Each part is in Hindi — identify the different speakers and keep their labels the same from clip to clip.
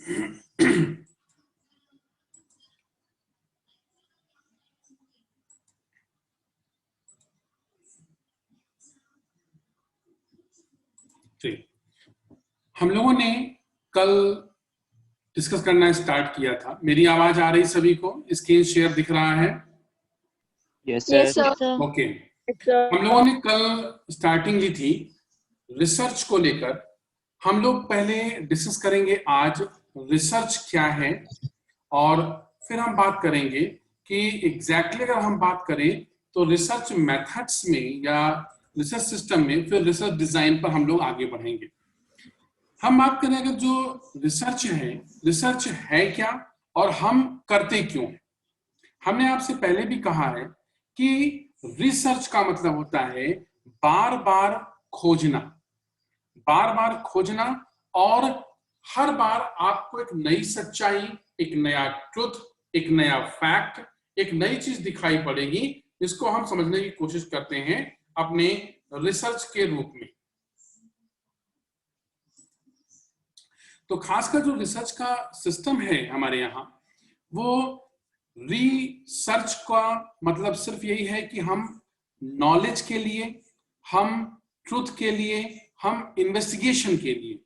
Speaker 1: ठीक, हम लोगों ने कल डिस्कस करना स्टार्ट किया था। मेरी आवाज आ रही सभी को? स्क्रीन शेयर दिख रहा है?
Speaker 2: Yes
Speaker 3: Yes,
Speaker 2: sir.
Speaker 3: sir.
Speaker 1: Okay.
Speaker 3: Yes, sir.
Speaker 1: हम लोगों ने कल स्टार्टिंग ली थी रिसर्च को लेकर। हम लोग पहले डिस्कस करेंगे आज रिसर्च क्या है, और फिर हम बात करेंगे कि एग्जैक्टली अगर हम बात करें तो रिसर्च मेथड्स में या रिसर्च सिस्टम में, फिर रिसर्च डिजाइन पर हम लोग आगे बढ़ेंगे। हम बात करेंगे जो रिसर्च है क्या और हम करते क्यों हैं। हमने आपसे पहले भी कहा है कि रिसर्च का मतलब होता है बार बार खोजना, और हर बार आपको एक नई सच्चाई, एक नया ट्रुथ, एक नया फैक्ट, एक नई चीज दिखाई पड़ेगी, जिसको हम समझने की कोशिश करते हैं अपने रिसर्च के रूप में। तो खासकर जो रिसर्च का सिस्टम है हमारे यहाँ, वो रिसर्च का मतलब सिर्फ यही है कि हम नॉलेज के लिए, हम ट्रुथ के लिए, हम इन्वेस्टिगेशन के लिए,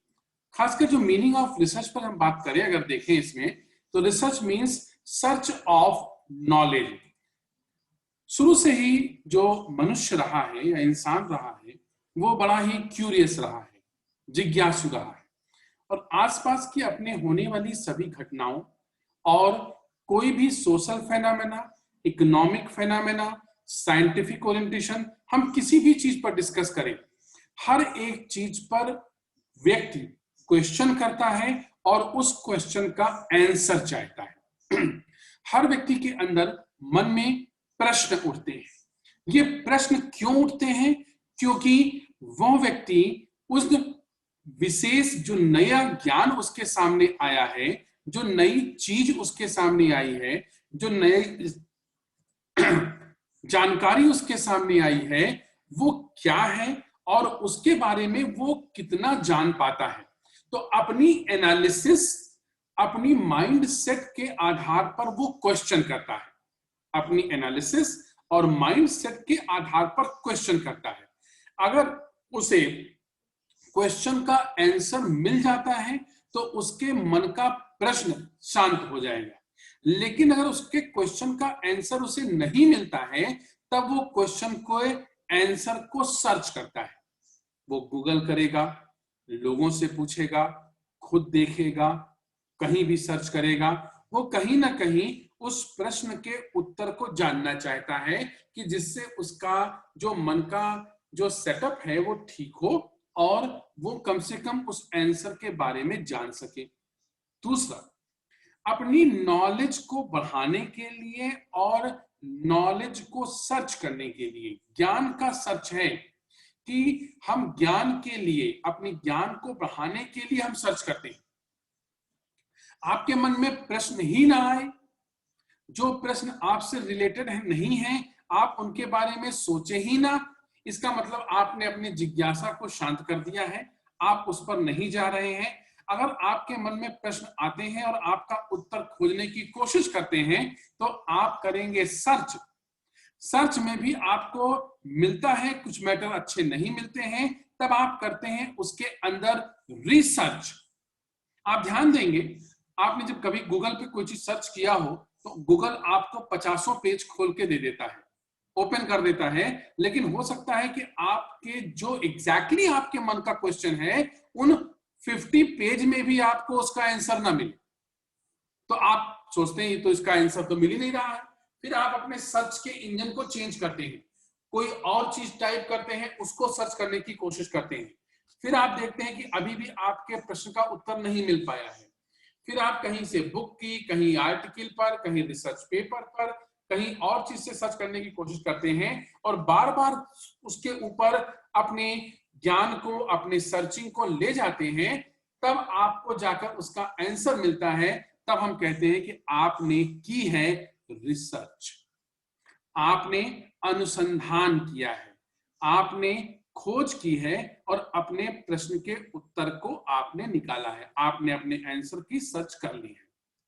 Speaker 1: खासकर जो मीनिंग ऑफ रिसर्च पर हम बात करें, अगर देखें इसमें, तो research means search of knowledge. शुरू से ही जो मनुष्य रहा है या इंसान रहा है, वो बड़ा ही क्यूरियस रहा है, जिज्ञासु रहा है, और आसपास की अपने होने वाली सभी घटनाओं और कोई भी social phenomena, economic phenomena, scientific orientation, हम किसी भी चीज पर डिस्कस करें, हर एक चीज पर व्यक्ति क्वेश्चन करता है और उस क्वेश्चन का आंसर चाहता है। हर व्यक्ति के अंदर मन में प्रश्न उठते हैं। ये प्रश्न क्यों उठते हैं? क्योंकि वो व्यक्ति उस विशेष जो नया ज्ञान उसके सामने आया है, जो नई चीज उसके सामने आई है, जो नई जानकारी उसके सामने आई है, वो क्या है और उसके बारे में वो कितना जान पाता है। तो अपनी एनालिसिस, अपनी माइंड सेट के आधार पर वो क्वेश्चन करता है, अपनी एनालिसिस और माइंड सेट के आधार पर क्वेश्चन करता है। अगर उसे क्वेश्चन का आंसर मिल जाता है तो उसके मन का प्रश्न शांत हो जाएगा, लेकिन अगर उसके क्वेश्चन का आंसर उसे नहीं मिलता है, तब वो क्वेश्चन को आंसर को सर्च करता है। वो गूगल करेगा, लोगों से पूछेगा, खुद देखेगा, कहीं भी सर्च करेगा। वो कहीं ना कहीं उस प्रश्न के उत्तर को जानना चाहता है कि जिससे उसका जो मन का जो सेटअप है वो ठीक हो और वो कम से कम उस आंसर के बारे में जान सके। दूसरा, अपनी नॉलेज को बढ़ाने के लिए और नॉलेज को सर्च करने के लिए, ज्ञान का सर्च है कि हम ज्ञान के लिए, अपने ज्ञान को बढ़ाने के लिए हम सर्च करते हैं। आपके मन में प्रश्न ही ना आए, जो प्रश्न आपसे रिलेटेड है नहीं है, आप उनके बारे में सोचे ही ना, इसका मतलब आपने अपनी जिज्ञासा को शांत कर दिया है, आप उस पर नहीं जा रहे हैं। अगर आपके मन में प्रश्न आते हैं और आपका उत्तर खोजने की कोशिश करते हैं, तो आप करेंगे सर्च। सर्च में भी आपको मिलता है, कुछ मैटर अच्छे नहीं मिलते हैं, तब आप करते हैं उसके अंदर रिसर्च। आप ध्यान देंगे, आपने जब कभी गूगल पे कोई चीज सर्च किया हो तो गूगल आपको 50 पेज खोल के दे देता है, ओपन कर देता है, लेकिन हो सकता है कि आपके जो एग्जैक्टली आपके मन का क्वेश्चन है, उन 50 पेज में भी आपको उसका आंसर ना मिले, तो आप सोचते हैं तो इसका आंसर तो मिल ही नहीं रहा है। फिर आप अपने सर्च के इंजन को चेंज करते हैं, कोई और चीज टाइप करते हैं, उसको सर्च करने की कोशिश करते हैं। फिर आप देखते हैं कि अभी भी आपके प्रश्न का उत्तर नहीं मिल पाया है। फिर आप कहीं से बुक की, कहीं आर्टिकल पर, कहीं रिसर्च पेपर पर, कहीं और चीज से सर्च करने की कोशिश करते हैं और बार बार उसके ऊपर अपने ज्ञान को, अपने सर्चिंग को ले जाते हैं, तब आपको जाकर उसका आंसर मिलता है। तब हम कहते हैं कि आपने की है रिसर्च, आपने अनुसंधान किया है, आपने खोज की है और अपने प्रश्न के उत्तर को आपने निकाला है, आपने अपने आंसर की सर्च कर ली है।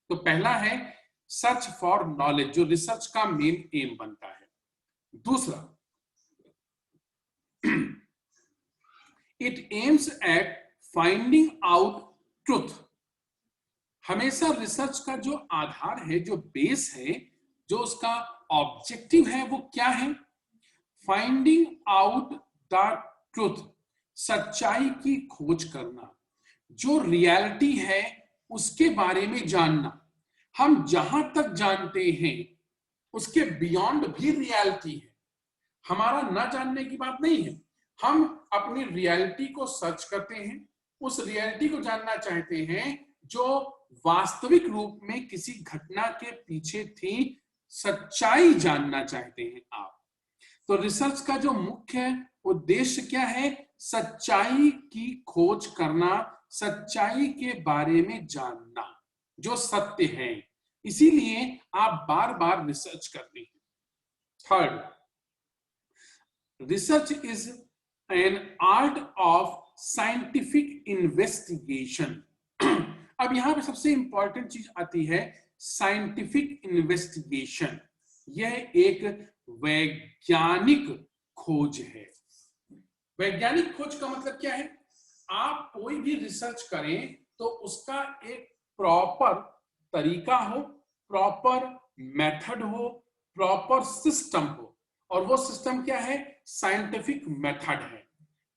Speaker 1: तो पहला है सर्च फॉर नॉलेज, जो रिसर्च का मेन एम बनता है। दूसरा, it aims at finding out truth. हमेशा रिसर्च का जो आधार है, जो बेस है, जो उसका ऑब्जेक्टिव है, वो क्या है? फाइंडिंग आउट द ट्रुथ, सच्चाई की खोज करना, जो रियलिटी है उसके बारे में जानना। हम जहां तक जानते हैं उसके बियॉन्ड भी रियलिटी है, हमारा ना जानने की बात नहीं है। हम अपनी रियलिटी को सर्च करते हैं, उस रियलिटी को जानना चाहते हैं जो वास्तविक रूप में किसी घटना के पीछे थी, सच्चाई जानना चाहते हैं आप। तो रिसर्च का जो मुख्य उद्देश्य क्या है? सच्चाई की खोज करना, सच्चाई के बारे में जानना, जो सत्य है। इसीलिए आप बार बार रिसर्च करते हैं। Third, research is an art of scientific investigation. अब यहां पे सबसे इंपॉर्टेंट चीज आती है, साइंटिफिक इन्वेस्टिगेशन। यह एक वैज्ञानिक खोज है। वैज्ञानिक खोज का मतलब क्या है? आप कोई भी रिसर्च करें तो उसका एक प्रॉपर तरीका हो, प्रॉपर मेथड हो, प्रॉपर सिस्टम हो, और वो सिस्टम क्या है? साइंटिफिक मेथड है,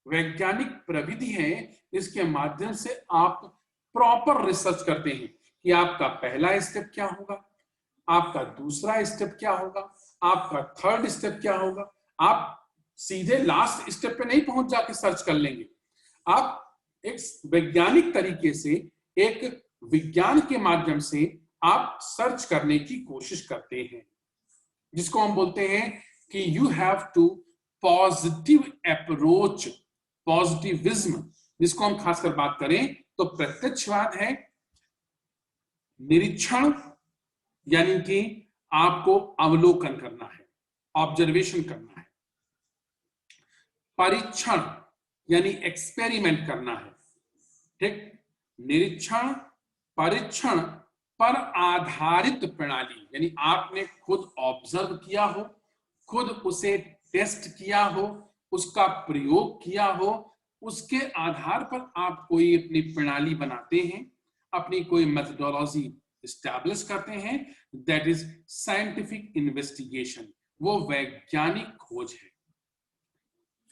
Speaker 1: वैज्ञानिक प्रविधि है, जिसके माध्यम से आप प्रॉपर रिसर्च करते हैं कि आपका पहला स्टेप क्या होगा, आपका दूसरा स्टेप क्या होगा, आपका थर्ड स्टेप क्या होगा। आप सीधे लास्ट स्टेप पे नहीं पहुंच जाके सर्च कर लेंगे, आप एक वैज्ञानिक तरीके से, एक विज्ञान के माध्यम से आप सर्च करने की कोशिश करते हैं, जिसको हम बोलते हैं कि you have to positive approach, positivism. जिसको हम खासकर बात करें तो प्रत्यक्षवाद है, निरीक्षण यानी कि आपको अवलोकन करना है, ऑब्जर्वेशन करना है, परीक्षण यानी एक्सपेरिमेंट करना है, ठीक। निरीक्षण, परीक्षण पर आधारित प्रणाली, यानी आपने खुद ऑब्जर्व किया हो, खुद उसे टेस्ट किया हो, उसका प्रयोग किया हो, उसके आधार पर आप कोई अपनी प्रणाली बनाते हैं, अपनी कोई मेथोडोलॉजी एस्टैब्लिश करते हैं। दैट इज साइंटिफिक इन्वेस्टिगेशन, वो वैज्ञानिक खोज है।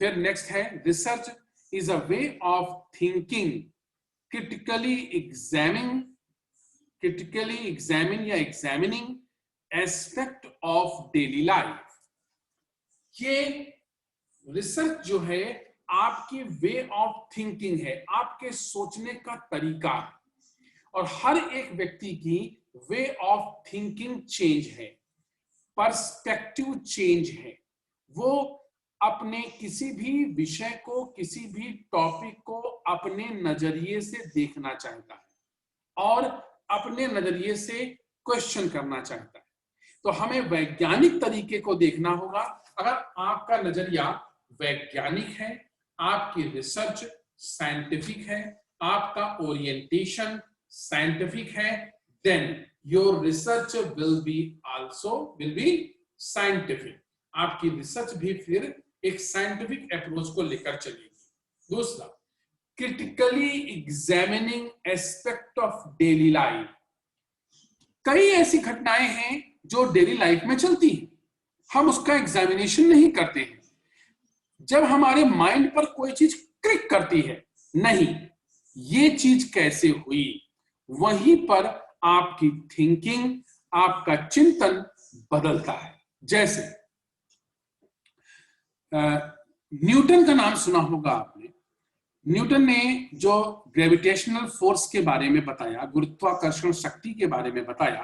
Speaker 1: फिर नेक्स्ट है, research is a way of thinking, critically या examining aspect of daily life। ये रिसर्च जो है आपके वे ऑफ थिंकिंग है, आपके सोचने का तरीका है, और हर एक व्यक्ति की वे ऑफ थिंकिंग चेंज है, पर्सपेक्टिव चेंज है। वो अपने किसी भी विषय को, किसी भी टॉपिक को अपने नजरिए से देखना चाहता है और अपने नजरिए से क्वेश्चन करना चाहता है। तो हमें वैज्ञानिक तरीके को देखना होगा। अगर आपका नजरिया वैज्ञानिक है, आपकी रिसर्च साइंटिफिक है, आपका ओरिएंटेशन साइंटिफिक है, then your research will be scientific. आपकी रिसर्च भी फिर एक साइंटिफिक अप्रोच को लेकर चलेगी। दूसरा, critically examining aspect of daily life. कई ऐसी घटनाएं हैं जो डेली लाइफ में चलती हैं, हम उसका एग्जामिनेशन नहीं करते हैं। जब हमारे माइंड पर कोई चीज क्लिक करती है, नहीं ये चीज कैसे हुई, वहीं पर आपकी थिंकिंग, आपका चिंतन बदलता है। जैसे न्यूटन का नाम सुना होगा आपने। न्यूटन ने जो ग्रेविटेशनल फोर्स के बारे में बताया, गुरुत्वाकर्षण शक्ति के बारे में बताया,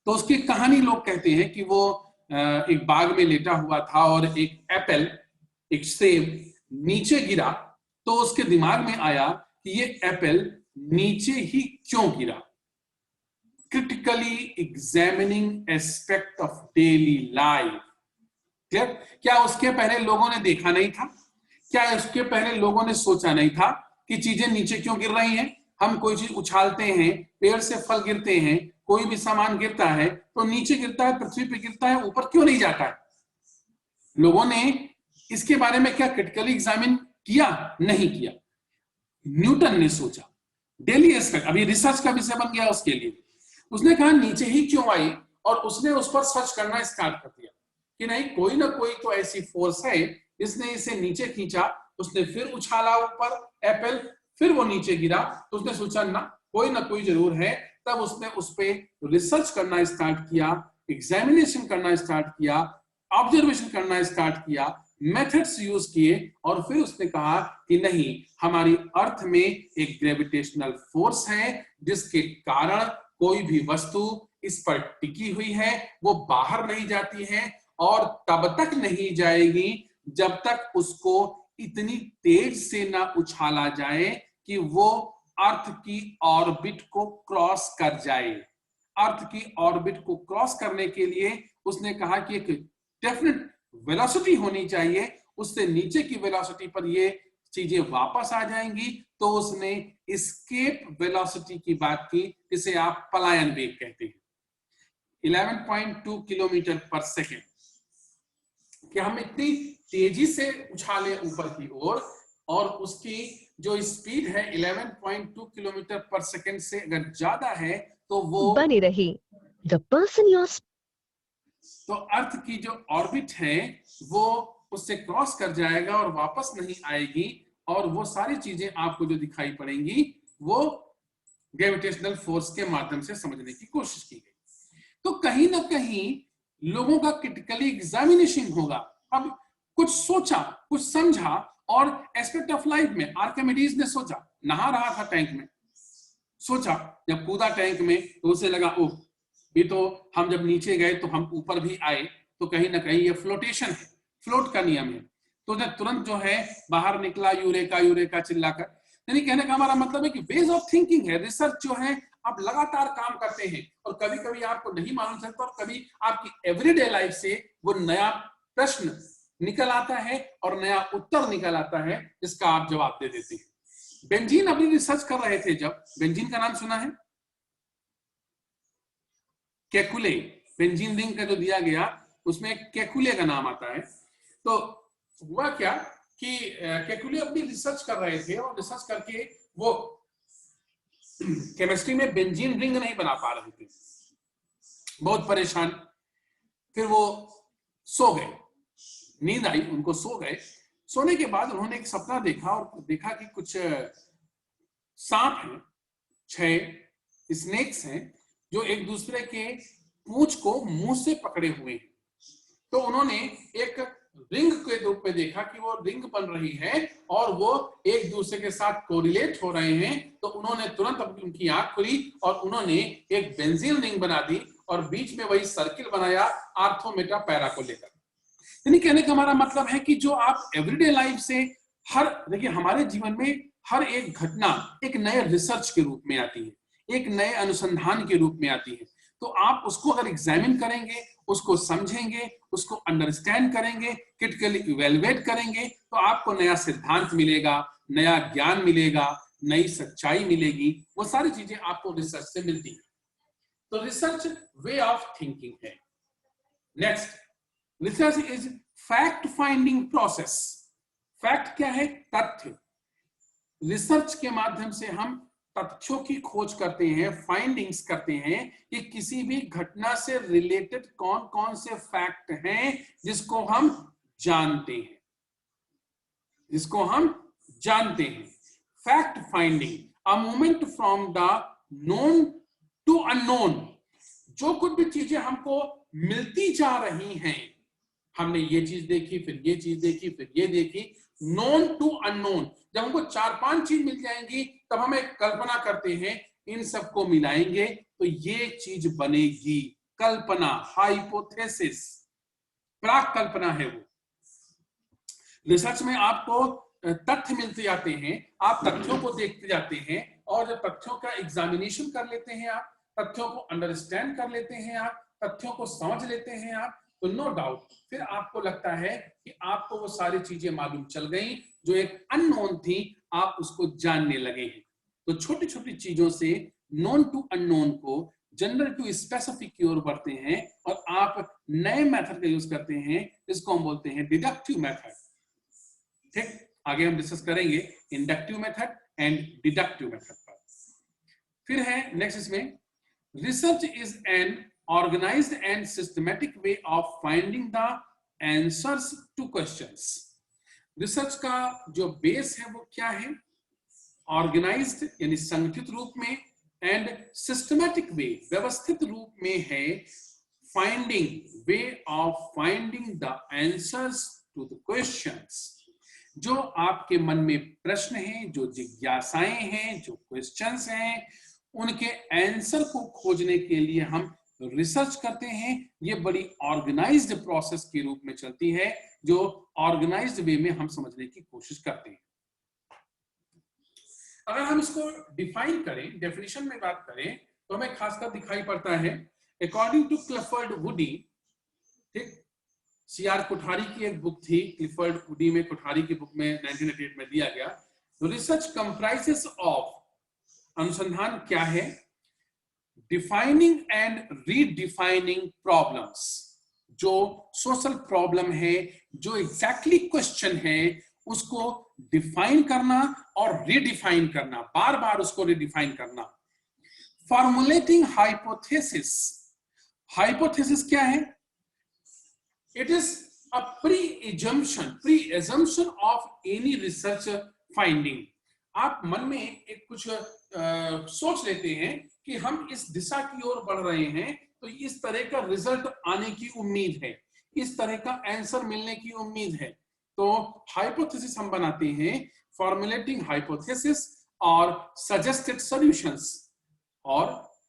Speaker 1: तो उसकी कहानी लोग कहते हैं कि वो एक बाग में लेटा हुआ था और एक एप्पल, एक सेब नीचे गिरा, तो उसके दिमाग में आया कि ये एप्पल नीचे ही क्यों गिरा। Critically examining aspect of daily life. क्या उसके पहले लोगों ने देखा नहीं था? क्या उसके पहले लोगों ने सोचा नहीं था कि चीजें नीचे क्यों गिर रही हैं? हम कोई चीज उछालते हैं, पेड़ से फल गिरते हैं, कोई भी सामान गिरता है तो नीचे गिरता है, पृथ्वी पे गिरता है, ऊपर क्यों नहीं जाता है? लोगों ने इसके बारे में क्या क्रिटिकली एग्जामिन किया? नहीं किया। न्यूटन ने सोचा, डेली एस्पेक्ट, अभी रिसर्च का विषय बन गया उसके लिए। उसने कहा नीचे ही क्यों आई, और उसने उस पर सर्च करना स्टार्ट कर दिया कि नहीं, कोई ना कोई तो ऐसी फोर्स है जिसने इसे नीचे खींचा। उसने फिर उछाला ऊपर एप्पल, फिर वो नीचे गिरा, तो उसने सोचा ना कोई जरूर है। तब उसने उस पर रिसर्च करना स्टार्ट किया, एग्जामिनेशन करना स्टार्ट किया, ऑब्जर्वेशन करना स्टार्ट किया, मेथड्स यूज किए, और फिर उसने कहा कि नहीं, हमारी अर्थ में एक ग्रेविटेशनल फोर्स है जिसके कारण कोई भी वस्तु इस पर टिकी हुई है, वो बाहर नहीं जाती है, और तब तक नहीं जाएगी जब तक उसको इतनी तेज से ना उछाला जाए कि वो अर्थ की ऑर्बिट को क्रॉस कर जाए। अर्थ की ऑर्बिट को क्रॉस करने के लिए उसने कहा कि एक डेफिनेट वेलोसिटी होनी चाहिए, उससे नीचे की वेलोसिटी पर ये चीजें वापस आ जाएंगी। तो उसने एस्केप वेलोसिटी की बात की, जिसे आप पलायन वेग कहते हैं, 11.2 किलोमीटर पर सेकेंड, कि हम इतनी तेजी से उछाले ऊपर की ओर, और उसकी जो स्पीड है 11.2 किलोमीटर पर सेकेंड से अगर ज्यादा है तो वो
Speaker 3: बनी रही द पर्सन योर,
Speaker 1: तो अर्थ की जो ऑर्बिट है वो उससे क्रॉस कर जाएगा और वापस नहीं आएगी, और वो सारी चीजें आपको जो दिखाई पड़ेंगी वो ग्रेविटेशनल फोर्स के माध्यम से समझने की कोशिश की गई। तो कहीं ना कहीं लोगों का क्रिटिकली एग्जामिनेशन होगा। अब कुछ सोचा, कुछ समझा, और एस्पेक्ट ऑफ लाइफ में आर्किमिडीज ने सोचा, नहा रहा था टैंक में, सोचा, जब कूदा टैंक में तो उसे लगा, ओह, ये तो हम जब नीचे गए तो हम ऊपर भी आए, तो कहीं ना कहीं ये फ्लोटेशन है, फ्लोट का नियम है। तो जब तुरंत जो है बाहर निकला, यूरेका यूरेका चिल्लाकर। यानी कहने का हमारा मतलब है कि वेज ऑफ थिंकिंग है, रिसर्च जो है आप लगातार काम करते हैं, और कभी कभी आपको नहीं मालूम चलता, और कभी आपकी एवरीडे लाइफ से वो नया प्रश्न निकल आता है और नया उत्तर निकल आता है जिसका आप जवाब दे देते हैं। बेंजीन अपनी रिसर्च कर रहे थे, जब बेंजीन का नाम सुना है, केकुले, बेंजीन रिंग का जो दिया गया उसमें केकुले का नाम आता है। तो हुआ क्या कि केकुले अपनी रिसर्च कर रहे थे, और रिसर्च करके वो केमिस्ट्री में बेंजीन रिंग नहीं बना पा रहे थे, बहुत परेशान। फिर वो सो गए, नींद आई उनको, सो गए। सोने के बाद उन्होंने एक सपना देखा, और देखा कि कुछ सांप हैं, 6 स्नेक्स हैं, जो एक दूसरे के पूंछ को मुंह से पकड़े हुए हैं। तो उन्होंने एक रिंग के रूप में देखा कि वो रिंग बन रही है और वो एक दूसरे के साथ कोरिलेट हो रहे हैं। तो उन्होंने तुरंत उनकी आंख खुली और उन्होंने एक बेंजीन रिंग बना दी, और बीच में वही सर्किल बनाया आर्थोमेटा पैरा को लेकर। यानी कहने का हमारा मतलब है कि जो आप एवरीडे लाइफ से हर, देखिए हमारे जीवन में हर एक घटना एक नए रिसर्च के रूप में आती है, एक नए अनुसंधान के रूप में आती है। तो आप उसको अगर एग्जामिन करेंगे, उसको समझेंगे, उसको अंडरस्टैंड करेंगे, क्रिटिकली इवेलुएट करेंगे, तो आपको नया सिद्धांत मिलेगा, नया ज्ञान मिलेगा, नई सच्चाई मिलेगी। वो सारी चीजें आपको रिसर्च से मिलती है। तो रिसर्च वे ऑफ थिंकिंग है। Next, research is fact finding process. Fact क्या है? तथ्य। रिसर्च के माध्यम से हम तथ्यों की खोज करते हैं, फाइंडिंग्स करते हैं कि किसी भी घटना से रिलेटेड कौन कौन से फैक्ट हैं जिसको हम जानते हैं, जिसको हम जानते हैं। Fact finding, a movement from the known to unknown. जो कुछ भी चीजें हमको मिलती जा रही हैं, हमने ये चीज देखी, फिर ये चीज देखी, फिर ये देखी, नोन टू अननोन। जब हमको 4-5 चीज मिल जाएंगी तब हम एक कल्पना करते हैं, इन सबको मिलाएंगे तो ये चीज बनेगी। कल्पना, हाइपोथेसिस, प्राक कल्पना है वो। रिसर्च में आपको तथ्य मिलते जाते हैं, आप तथ्यों को देखते जाते हैं, और जब तथ्यों का एग्जामिनेशन कर लेते हैं, आप तथ्यों को अंडरस्टैंड कर लेते हैं, आप तथ्यों को समझ लेते हैं आप, तो नो डाउट फिर आपको लगता है कि आपको वो सारी चीजें मालूम चल गई जो एक अननोन थी, आप उसको जानने लगे हैं। तो छोटी छोटी चीजों से नोन टू अननोन को जनरल टू स्पेसिफिक की ओर बढ़ते हैं और आप नए मेथड का यूज करते हैं, इसको हम बोलते हैं डिडक्टिव मेथड। ठीक, आगे हम डिस्कस करेंगे inductive method and deductive method पर। फिर है नेक्स्ट इसमें, research is an organized and systematic way of finding the answers to questions। Research का जो बेस है वो क्या है? ऑर्गेनाइज्ड यानी संगठित रूप में, एंड सिस्टमैटिक वे व्यवस्थित रूप में है, finding way of finding the answers to the questions. जो आपके मन में प्रश्न हैं, जो जिज्ञासाएं हैं, जो क्वेश्चंस हैं, उनके आंसर को खोजने के लिए हम रिसर्च करते हैं। ये बड़ी ऑर्गेनाइज्ड प्रोसेस के रूप में चलती है, जो ऑर्गेनाइज्ड वे में हम समझने की कोशिश करते हैं। अगर हम इसको डिफाइन करें, डेफिनेशन में बात करें, तो हमें खासकर दिखाई पड़ता है अकॉर्डिंग टू क्लिफर्ड वुडी, ठीक, सीआर कोठारी की एक बुक थी, क्लिफर्ड वुडी में कोठारी की बुक में 1988 में दिया गया। तो रिसर्च कंप्राइजेस ऑफ, अनुसंधान क्या है? Defining and redefining problems. जो सोशल प्रॉब्लम है, जो एग्जैक्टली क्वेश्चन है, उसको डिफाइन करना और रीडिफाइन करना, बार बार उसको रीडिफाइन करना। Formulating hypothesis. हाइपोथेसिस क्या है? It is a pre-assumption of any research finding. आप मन में एक कुछ सोच लेते हैं कि हम इस दिशा की ओर बढ़ रहे हैं, तो इस तरह का रिजल्ट आने की उम्मीद है, इस तरह का आंसर मिलने की उम्मीद है। तो हाइपोथेसिस हम बनाते हैं, फॉर्मुलेटिंग हाइपोथेसिस और सजेस्टेड सॉल्यूशंस। और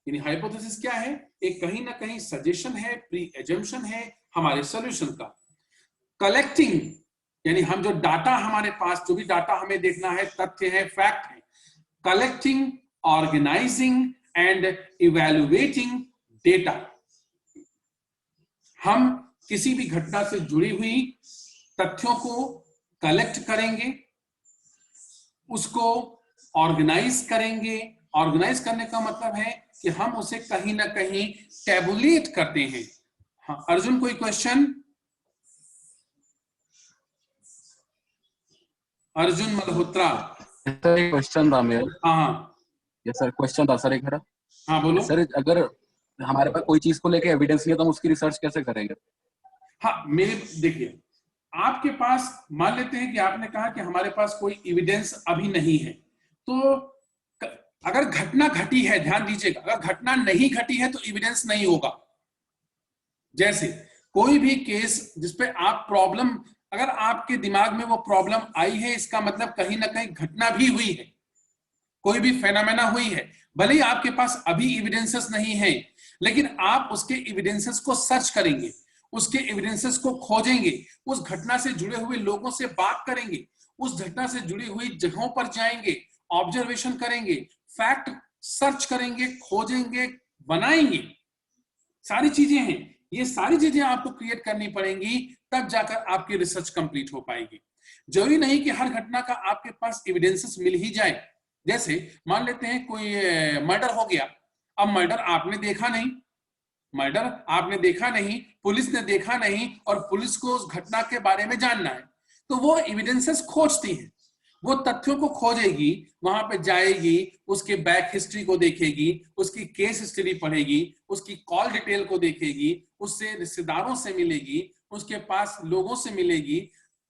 Speaker 1: यानी हाइपोथेसिस क्या है? एक कहीं ना कहीं सजेशन है, प्री एजम्पशन है हमारे सॉल्यूशन का। कलेक्टिंग यानी हम जो डाटा हमारे पास, जो भी डाटा हमें देखना है, तथ्य है, फैक्ट है। Collecting, organising and evaluating data. हम किसी भी घटना से जुड़ी हुई तथ्यों को कलेक्ट करेंगे, उसको ऑर्गेनाइज करेंगे। ऑर्गेनाइज करने का मतलब है कि हम उसे कहीं ना कहीं टैबुलेट करते हैं। हाँ अर्जुन, कोई क्वेश्चन? अर्जुन मल्होत्रा।
Speaker 2: सर एक क्वेश्चन था मेरा।
Speaker 1: हाँ
Speaker 2: यस सर, क्वेश्चन था सर एक मेरा।
Speaker 1: हाँ बोलो।
Speaker 2: सर अगर हमारे पास कोई चीज को लेके एविडेंस नहीं है तो हम उसकी रिसर्च कैसे करेंगे?
Speaker 1: हाँ मेरे देखिए, आपके पास मान लेते हैं कि आपने कहा कि हमारे पास कोई एविडेंस अभी नहीं है, तो अगर घटना घटी है, ध्यान दीजिएगा, अगर घटना नहीं घटी है तो एविडेंस नहीं होगा। जैसे कोई भी केस जिसपे आप प्रॉब्लम, अगर आपके दिमाग में वो प्रॉब्लम आई है, इसका मतलब कहीं ना कहीं घटना भी हुई है, कोई भी फेनोमेना हुई है। भले ही आपके पास अभी एविडेंसेस नहीं है, लेकिन आप उसके एविडेंसेस को सर्च करेंगे, उसके एविडेंसेस को खोजेंगे, उस घटना से जुड़े हुए लोगों से बात करेंगे, उस घटना से जुड़ी हुई जगहों पर जाएंगे, ऑब्जर्वेशन करेंगे, फैक्ट सर्च करेंगे, खोजेंगे, बनाएंगे। सारी चीजें हैं, ये सारी चीजें आपको क्रिएट करनी पड़ेंगी, तब जाकर आपकी रिसर्च कंप्लीट हो पाएगी। जरूरी नहीं कि हर घटना का आपके पास एविडेंसेस मिल ही जाए। जैसे मान लेते हैं कोई मर्डर हो गया, अब मर्डर आपने देखा नहीं, मर्डर आपने देखा नहीं, पुलिस ने देखा नहीं, और पुलिस को उस घटना के बारे में जानना है, तो वो एविडेंसेस खोजती है, वो तथ्यों को खोजेगी, वहां पे जाएगी, उसके बैक हिस्ट्री को देखेगी, उसकी केस हिस्ट्री पढ़ेगी, उसकी कॉल डिटेल को देखेगी, उससे रिश्तेदारों से मिलेगी, उसके पास लोगों से मिलेगी,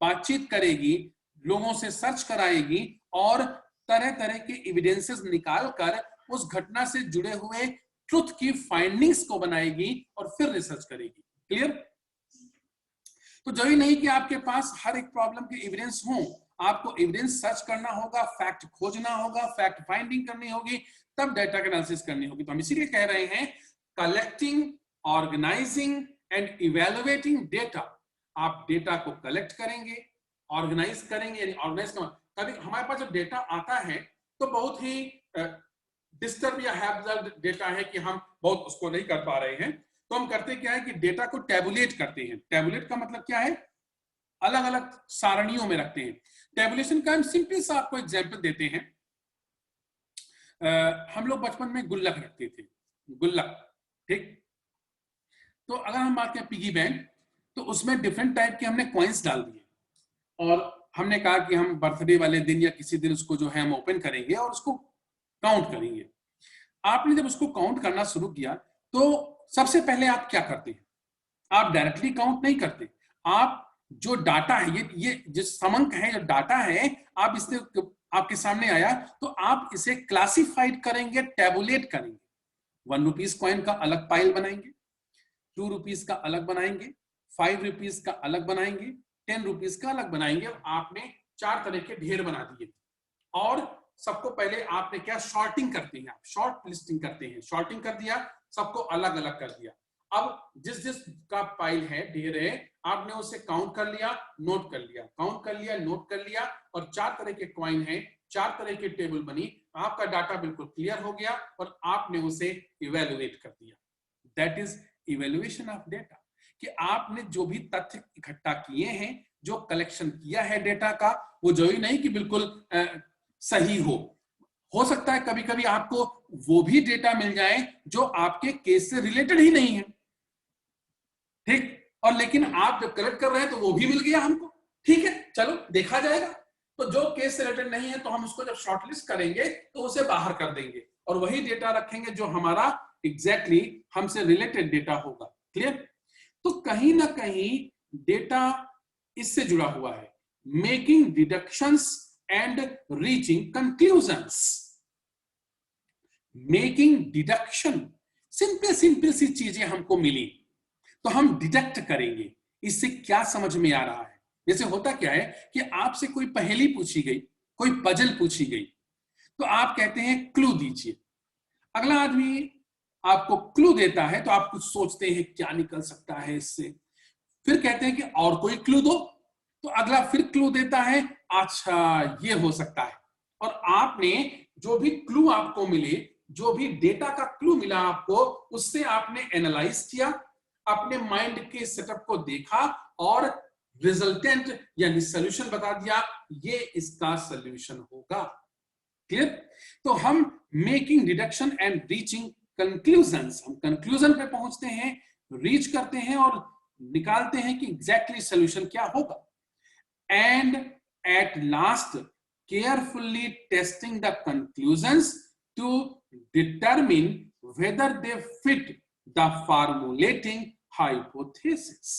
Speaker 1: बातचीत करेगी, लोगों से सर्च कराएगी, और तरह तरह के एविडेंसेस निकाल कर उस घटना से जुड़े हुए ट्रुथ की फाइंडिंग्स को बनाएगी और फिर रिसर्च करेगी। क्लियर? तो जरूरी नहीं कि आपके पास हर एक प्रॉब्लम के एविडेंस हो, आपको एविडेंस सर्च करना होगा, फैक्ट खोजना होगा, फैक्ट फाइंडिंग करनी होगी, तब डेटा एनालिसिस करनी होगी। तो हम इसीलिए कह रहे हैं collecting, organising and evaluating data. आप डेटा को कलेक्ट करेंगे, ऑर्गेनाइज करेंगे, यानी ऑर्गेनाइज करना। कभी हमारे पास जब डेटा आता है तो बहुत ही डिस्टर्ब या हैप्लड डेटा है कि हम बहुत उसको नहीं कर पा रहे हैं, तो हम करते क्या है कि डेटा को टैबुलेट करते हैं। टैबुलेट का मतलब क्या है, अलग अलग सारणियों में रखते हैं। टैबुलेशन का हम सिंपल सा आपको एग्जांपल देते हैं। हम लोग बचपन में गुल्लक रखते थे, गुल्लक, ठीक। तो अगर हम बात करें पिगी बैंक, तो उसमें डिफरेंट टाइप के हमने कॉइन्स डाल दिए और हमने कहा कि हम बर्थडे वाले दिन या किसी दिन उसको जो है हम ओपन करेंगे और उसको काउंट करेंगे। आपने जब उसको काउंट करना शुरू किया तो सबसे पहले आप क्या करते हैं, आप डायरेक्टली काउंट नहीं करते, आप जो डाटा है, ये जिस समंक है, जो डाटा है, आप इससे आपके सामने आया तो आप इसे क्लासिफाइड करेंगे, टैबुलेट करेंगे। 1 रुपीज कॉइन का अलग पाइल बनाएंगे, 2 रुपीज का अलग बनाएंगे, 5 रुपीज का अलग बनाएंगे, 10 रुपीज का अलग बनाएंगे। और आपने 4 तरह के ढेर बना दिए और सबको पहले आपने क्या, शॉर्टिंग करते हैं, आप शॉर्ट लिस्टिंग करते हैं, शॉर्टिंग कर दिया, सबको अलग अलग कर दिया। अब जिस जिस का पाइल है, ढेर है, आपने उसे काउंट कर लिया, नोट कर लिया, काउंट कर लिया, नोट कर लिया, और 4 तरह के कॉइन है, 4 तरह की टेबल बनी, आपका डाटा बिल्कुल क्लियर हो गया और आपने उसे इवेलुएट कर दिया। That is evaluation of data, कि आपने जो भी तथ्य इकट्ठा किए हैं, जो कलेक्शन किया है डेटा का, वो जो ही नहीं कि बिल्कुल सही हो सकता है कभी कभी आपको वो भी डेटा मिल जाए जो आपके केस से रिलेटेड ही नहीं है, ठीक, और लेकिन आप जब कलेक्ट कर रहे हैं तो वो भी मिल गया हमको, ठीक है, चलो देखा जाएगा। तो जो केस से रिलेटेड नहीं है तो हम उसको जब शॉर्टलिस्ट करेंगे तो उसे बाहर कर देंगे और वही डेटा रखेंगे जो हमारा एग्जैक्टली हमसे रिलेटेड डेटा होगा। क्लियर? तो कहीं ना कहीं डेटा इससे जुड़ा हुआ है, making deductions and reaching conclusions. Making deduction, simple सी चीजें हमको मिली तो हम डिडक्ट करेंगे, इससे क्या समझ में आ रहा है। जैसे होता क्या है कि आपसे कोई पहेली पूछी गई, कोई पजल पूछी गई, तो आप कहते हैं क्लू दीजिए। अगला आदमी आपको क्लू देता है तो आप कुछ सोचते हैं क्या निकल सकता है इससे, फिर कहते हैं कि और कोई क्लू दो, तो अगला फिर क्लू देता है, अच्छा ये हो सकता है। और आपने जो भी क्लू आपको मिले, जो भी डेटा का क्लू मिला आपको, उससे आपने एनालाइज किया, अपने माइंड के सेटअप को देखा और रिजल्टेंट यानी सॉल्यूशन बता दिया, ये इसका सॉल्यूशन होगा। क्लियर? तो हम making deduction and reaching conclusions, हम कंक्लूजन पे पहुंचते हैं, रीच करते हैं और निकालते हैं कि एग्जैक्टली सॉल्यूशन क्या होगा। And at last carefully testing the conclusions to determine whether they fit the formulating hypothesis.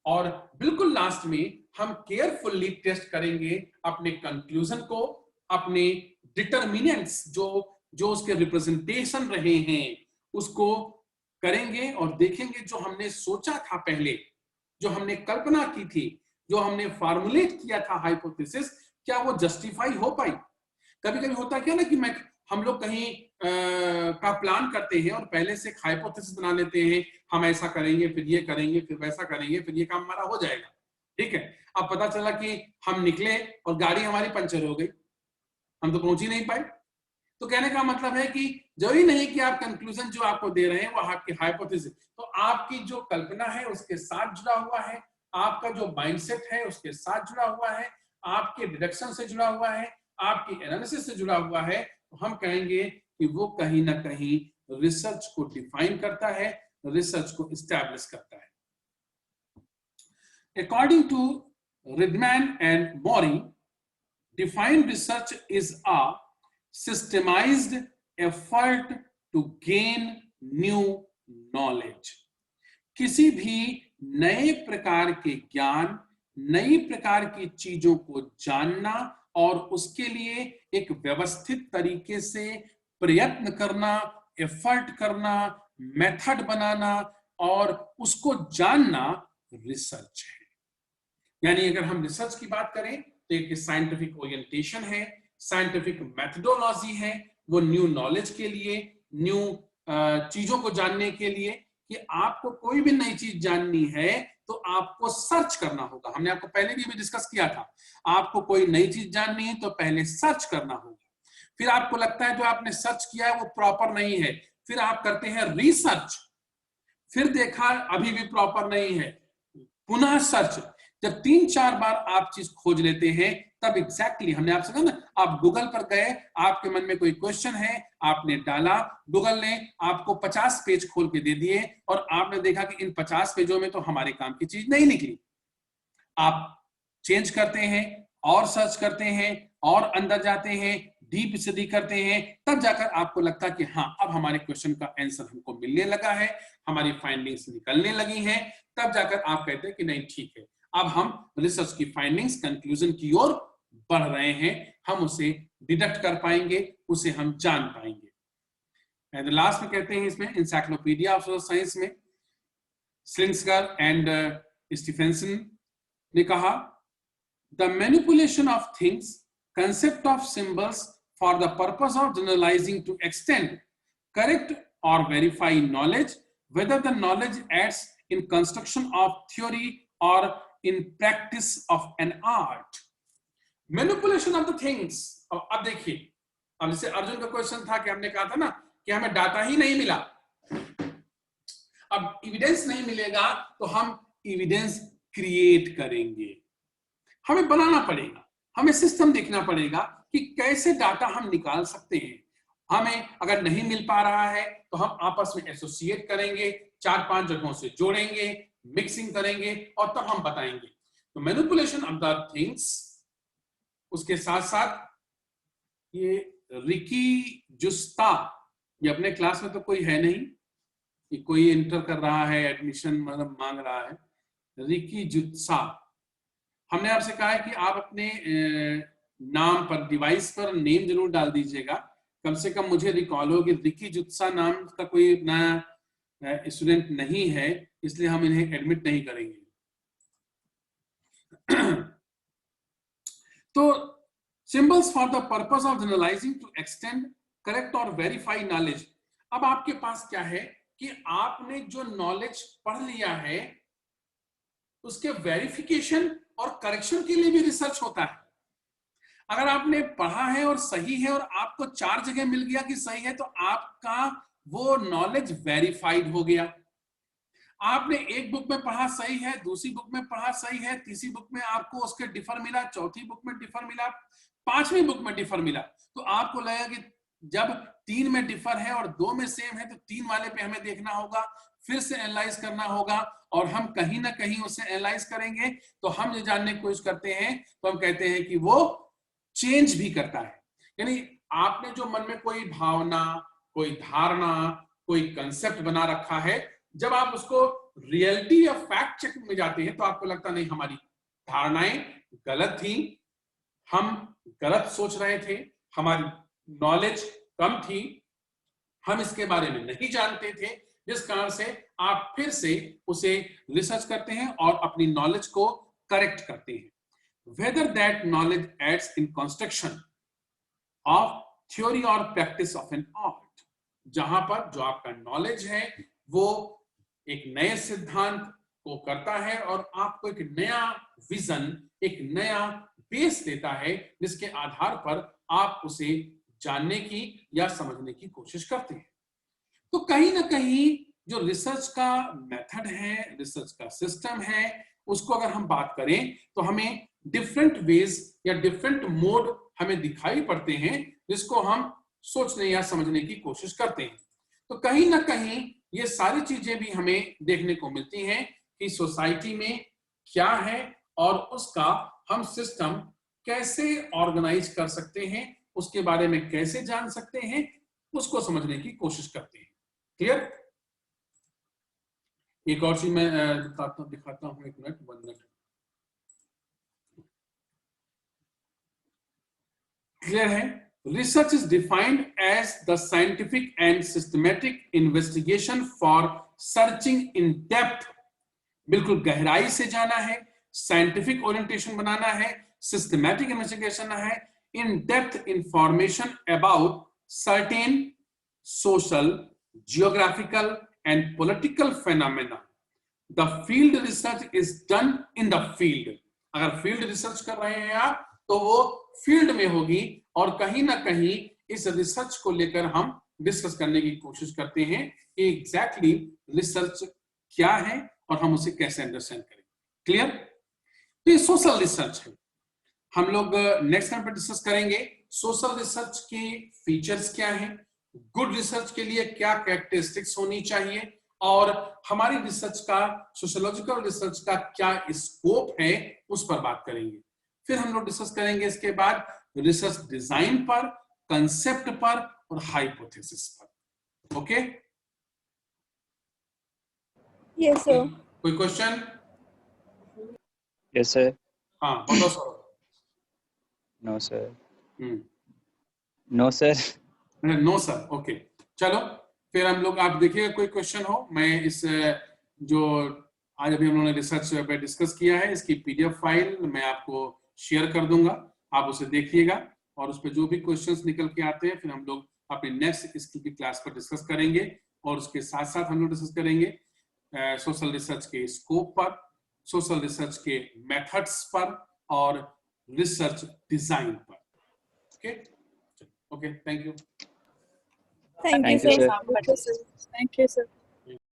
Speaker 1: और बिल्कुल लास्ट में हम केयरफुली टेस्ट करेंगे अपने कंक्लूजन को, अपने डिटरमिनेंट्स जो उसके रिप्रेजेंटेशन रहे हैं उसको करेंगे और देखेंगे जो हमने सोचा था पहले, जो हमने कल्पना की थी, जो हमने फॉर्मुलेट किया था हाइपोथेसिस, क्या वो जस्टिफाई हो पाई। कभी कभी होता क्या ना कि हम लोग कहीं का प्लान करते हैं और पहले से एक हाइपोथेसिस बना लेते हैं, हम ऐसा करेंगे, फिर ये करेंगे, फिर वैसा करेंगे, फिर ये काम हमारा हो जाएगा, ठीक है। अब पता चला कि हम निकले और गाड़ी हमारी पंचर हो गई, हम तो पहुंच ही नहीं पाए। तो कहने का मतलब है कि जरूरी नहीं कि आप कंक्लूजन जो आपको दे रहे हैं वो आपकी हाइपोथेसिस, तो आपकी जो कल्पना है उसके साथ जुड़ा हुआ है, आपका जो माइंडसेट है उसके साथ जुड़ा हुआ है, आपके डिडक्शन से जुड़ा हुआ है, आपकी एनालिसिस से जुड़ा हुआ है। तो हम कहेंगे कि वो कहीं ना कहीं रिसर्च को डिफाइन करता है, रिसर्च को एस्टैब्लिश करता है। According to Redman and Mory, defined research is a systemized effort to gain new knowledge। किसी भी नए प्रकार के ज्ञान, नई प्रकार की चीजों को जानना और उसके लिए एक व्यवस्थित तरीके से प्रयत्न करना, एफर्ट करना, मेथड बनाना और उसको जानना रिसर्च है। यानी अगर हम रिसर्च की बात करें तो एक साइंटिफिक ओरिएंटेशन है, साइंटिफिक मेथडोलॉजी है, वो न्यू नॉलेज के लिए, न्यू चीजों को जानने के लिए, कि आपको कोई भी नई चीज जाननी है तो आपको सर्च करना होगा। हमने आपको पहले भी डिस्कस किया था, आपको कोई नई चीज जाननी है तो पहले सर्च करना होगा। फिर आपको लगता है जो आपने सर्च किया है वो प्रॉपर नहीं है, फिर आप करते हैं रिसर्च, फिर देखा अभी भी प्रॉपर नहीं है, पुनः सर्च। जब 3-4 बार आप चीज खोज लेते हैं तब एग्जैक्टली हमने आपसे कहा ना, आप गूगल पर गए, आपके मन में कोई क्वेश्चन है, आपने डाला, गूगल ने आपको 50 पेज खोल के दे दिए और आपने देखा कि इन 50 पेजों में तो हमारे काम की चीज नहीं निकली। आप चेंज करते हैं और सर्च करते हैं और अंदर जाते हैं, डीप स्टडी करते हैं, तब जाकर आपको लगता है कि हाँ अब हमारे क्वेश्चन का आंसर हमको मिलने लगा है, हमारी फाइंडिंग्स निकलने लगी हैं। तब जाकर आप कहते हैं कि नहीं ठीक है, अब हम रिसर्च की फाइंडिंग्स कंक्लूजन की ओर बढ़ रहे हैं, हम उसे डिडक्ट कर पाएंगे, उसे हम जान पाएंगे। एंड लास्ट में कहते हैं इसमें एनसाइक्लोपीडिया ऑफ साइंस में स्लिंगस्कर एंड स्टीफेंसन ने कहा, the manipulation of things, concept of symbols for the purpose of generalizing to extend, correct or verify knowledge, whether the knowledge adds in construction of theory or in practice of an art. Manipulation of the things. अब देखिए, अब जैसे अर्जुन का क्वेश्चन था कि हमने कहा था ना कि हमें डाटा ही नहीं मिला, अब एविडेंस नहीं मिलेगा तो हम एविडेंस क्रिएट करेंगे, हमें बनाना पड़ेगा, हमें सिस्टम देखना पड़ेगा कि कैसे डाटा हम निकाल सकते हैं। हमें अगर नहीं मिल पा रहा है तो हम आपस में एसोसिएट करेंगे, 4-5 जगहों से जोड़ेंगे, मिक्सिंग करेंगे और तब हम बताएंगे। तो मैनिपुलेशन ऑफ द थिंग्स, उसके साथ साथ ये रिकी जुस्ता, ये अपने क्लास में तो कोई है नहीं, कि कोई इंटर कर रहा है, एडमिशन मतलब मांग रहा है, रिकी जुत्सा। हमने आपसे कहा है कि आप अपने नाम पर, डिवाइस पर नेम जरूर डाल दीजिएगा, कम से कम मुझे रिकॉल हो कि रिकी जुत्सा नाम का कोई नया स्टूडेंट नहीं है, इसलिए हम इन्हें एडमिट नहीं करेंगे। तो symbols for the purpose of generalising to extend, correct और वेरीफाई नॉलेज। अब आपके पास क्या है कि आपने जो नॉलेज पढ़ लिया है उसके वेरिफिकेशन और करेक्शन के लिए भी रिसर्च होता है। अगर आपने पढ़ा है और सही है और आपको 4 जगह मिल गया कि सही है, तो आपका वो नॉलेज वेरीफाइड हो गया। आपने एक बुक में पढ़ा सही है, दूसरी बुक में पढ़ा सही है, तीसरी बुक में आपको उसके डिफर मिला, चौथी बुक में डिफर मिला, 5वीं बुक में डिफर मिला, तो आपको लगेगा कि जब 3 में डिफर है और 2 में सेम है तो 3 वाले पे हमें देखना होगा, फिर से एनालाइज करना होगा, और हम कहीं ना कहीं उसे एनालाइज करेंगे तो हम ये जानने की कोशिश करते हैं, तो हम कहते हैं कि वो चेंज भी करता है। यानी आपने जो मन में कोई भावना, कोई धारणा, कोई कंसेप्ट बना रखा है, जब आप उसको रियलिटी या फैक्ट चेक में जाते हैं तो आपको लगता नहीं हमारी धारणाएं गलत थी, हम गलत सोच रहे थे, हमारी नॉलेज कम थी, हम इसके बारे में नहीं जानते थे, जिस कारण से आप फिर से उसे रिसर्च करते हैं और अपनी नॉलेज को करेक्ट करते हैं। Whether that knowledge adds in construction of theory or practice of an art, जहां पर जो आपका नॉलेज है वो एक नए सिद्धांत को करता है और आपको एक नया विजन, एक नया बेस देता है, जिसके आधार पर आप उसे जानने की या समझने की कोशिश करते हैं। तो कहीं ना कहीं जो रिसर्च का मेथड है, रिसर्च का सिस्टम है, उसको अगर हम बात करें तो हमें डिफरेंट वेज या डिफरेंट मोड हमें दिखाई पड़ते हैं, जिसको हम सोचने या समझने की कोशिश करते हैं। तो कहीं ना कहीं ये सारी चीजें भी हमें देखने को मिलती हैं कि सोसाइटी में क्या है और उसका हम सिस्टम कैसे ऑर्गेनाइज कर सकते हैं, उसके बारे में कैसे जान सकते हैं, उसको समझने की कोशिश करते हैं। क्लियर? एक और चीज मैं दिखाता हूं, 1 मिनट। क्लियर है? Research is defined as the scientific and systematic investigation for searching in depth, बिल्कुल गहराई से जाना है, साइंटिफिक ओरिएंटेशन बनाना है, सिस्टमैटिक इन्वेस्टिगेशन है, in depth information about certain social, geographical and political phenomena. The field research is done in the field. अगर फील्ड रिसर्च कर रहे हैं आप तो वो फील्ड में होगी, और कहीं ना कहीं इस रिसर्च को लेकर हम डिस्कस करने की कोशिश करते हैं कि एग्जैक्टली रिसर्च क्या है और हम उसे कैसे अंडरस्टैंड करें। क्लियर? तो ये सोशल रिसर्च है। हम लोग नेक्स्ट टाइम पर डिस्कस करेंगे सोशल रिसर्च के फीचर्स क्या हैं, गुड रिसर्च के लिए क्या कैरेक्टरिस्टिक्स होनी चाहिए, और हमारी रिसर्च का, सोशियोलॉजिकल रिसर्च का क्या स्कोप है, उस पर बात करेंगे। फिर हम लोग डिस्कस करेंगे इसके बाद रिसर्च डिजाइन पर, कंसेप्ट पर और हाइपोथेसिस पर। ओके?
Speaker 4: Yes sir.
Speaker 1: कोई क्वेश्चन?
Speaker 5: Yes sir.
Speaker 1: हाँ बताओ sir.
Speaker 5: No sir.
Speaker 1: Hmm,
Speaker 5: no sir.
Speaker 1: No sir. Okay, चलो फिर हम लोग, आप देखिएगा कोई क्वेश्चन हो, मैं इस जो आज अभी हम लोगों ने रिसर्च पे डिस्कस किया है, इसकी पीडीएफ फाइल मैं आपको शेयर कर दूंगा, आप उसे देखिएगा और उस पर जो भी क्वेश्चंस निकल के आते हैं फिर हम लोग अपने नेक्स्ट स्किल की क्लास पर डिस्कस करेंगे। और उसके साथ साथ हम लोग डिस्कस करेंगे सोशल रिसर्च के स्कोप पर, सोशल रिसर्च के मेथड्स पर और रिसर्च डिजाइन पर। Okay okay, thank you.
Speaker 4: Thank you,
Speaker 5: Thank you,
Speaker 4: sir.
Speaker 5: sir.
Speaker 4: Thank you, sir.